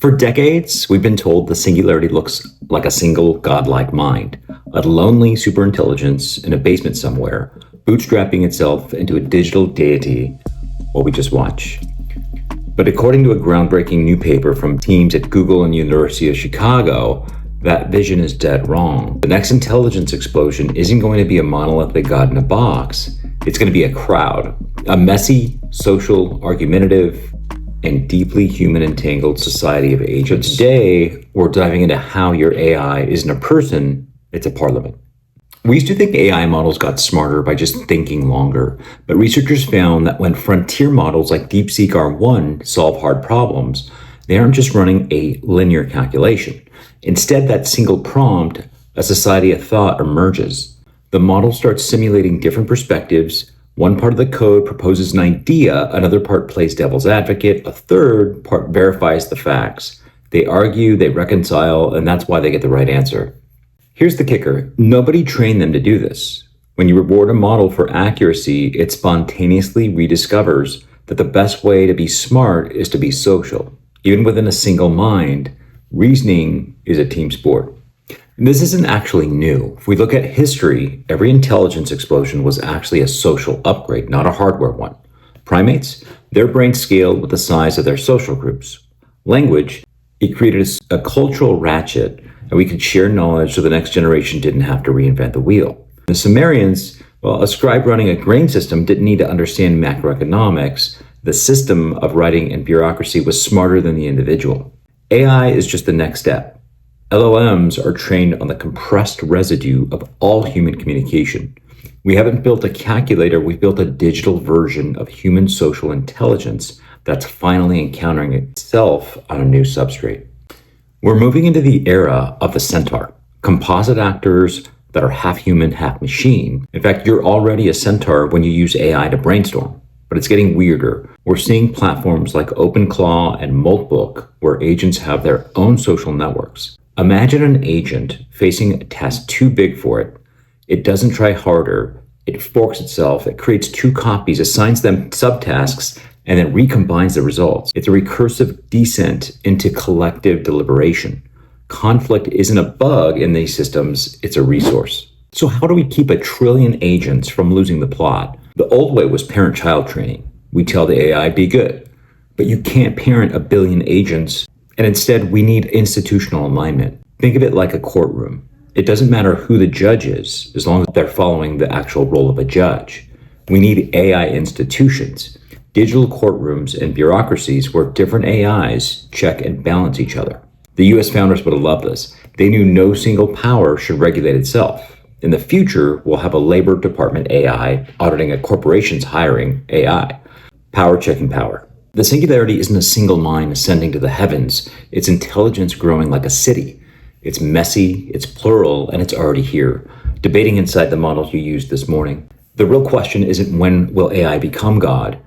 For decades, we've been told the singularity looks like a single godlike mind, a lonely superintelligence in a basement somewhere, bootstrapping itself into a digital deity while we just watch. But according to a groundbreaking new paper from teams at Google and University of Chicago, that vision is dead wrong. The next intelligence explosion isn't going to be a monolithic god in a box. It's going to be a crowd, a messy, social, argumentative, and deeply human entangled society of agents. Today, we're diving into how your AI isn't a person, it's a parliament. We used to think AI models got smarter by just thinking longer, but researchers found that when frontier models like DeepSeek-R1 solve hard problems, they aren't just running a linear calculation. Instead, that single prompt, a society of thought emerges. The model starts simulating different perspectives. One part of the code proposes an idea, another part plays devil's advocate, a third part verifies the facts. They argue, they reconcile, and that's why they get the right answer. Here's the kicker. Nobody trained them to do this. When you reward a model for accuracy, it spontaneously rediscovers that the best way to be smart is to be social. Even within a single mind, reasoning is a team sport. This isn't actually new. If we look at history, every intelligence explosion was actually a social upgrade, not a hardware one. Primates, their brains scaled with the size of their social groups. Language, it created a cultural ratchet, and we could share knowledge so the next generation didn't have to reinvent the wheel. The Sumerians, well, a scribe running a grain system didn't need to understand macroeconomics. The system of writing and bureaucracy was smarter than the individual. AI is just the next step. LLMs are trained on the compressed residue of all human communication. We haven't built a calculator, we've built a digital version of human social intelligence that's finally encountering itself on a new substrate. We're moving into the era of the Centaur, composite actors that are half human, half machine. In fact, you're already a Centaur when you use AI to brainstorm. But it's getting weirder. We're seeing platforms like OpenClaw and Moltbook where agents have their own social networks. Imagine an agent facing a task too big for it. It doesn't try harder. It forks itself. It creates two copies, assigns them subtasks, and then recombines the results. It's a recursive descent into collective deliberation. Conflict isn't a bug in these systems, it's a resource. So how do we keep 1 trillion agents from losing the plot? The old way was parent-child training. We tell the AI, be good. But you can't parent 1 billion agents, and instead we need institutional alignment. Think of it like a courtroom. It doesn't matter who the judge is, as long as they're following the actual role of a judge. We need AI institutions, digital courtrooms and bureaucracies where different AIs check and balance each other. The US founders would have loved this. They knew no single power should regulate itself. In the future, we'll have a Labor Department AI auditing a corporation's hiring AI. Power checking power. The singularity isn't a single mind ascending to the heavens. It's intelligence growing like a city. It's messy, it's plural, and it's already here, debating inside the models you used this morning. The real question isn't when will AI become God?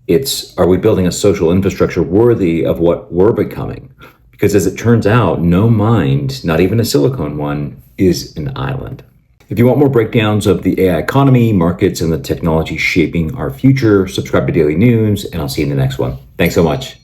It's, are we building a social infrastructure worthy of what we're becoming? Because as it turns out, no mind, not even a silicone one, is an island. If you want more breakdowns of the AI economy, markets, and the technology shaping our future, subscribe to Daily News, and I'll see you in the next one. Thanks so much.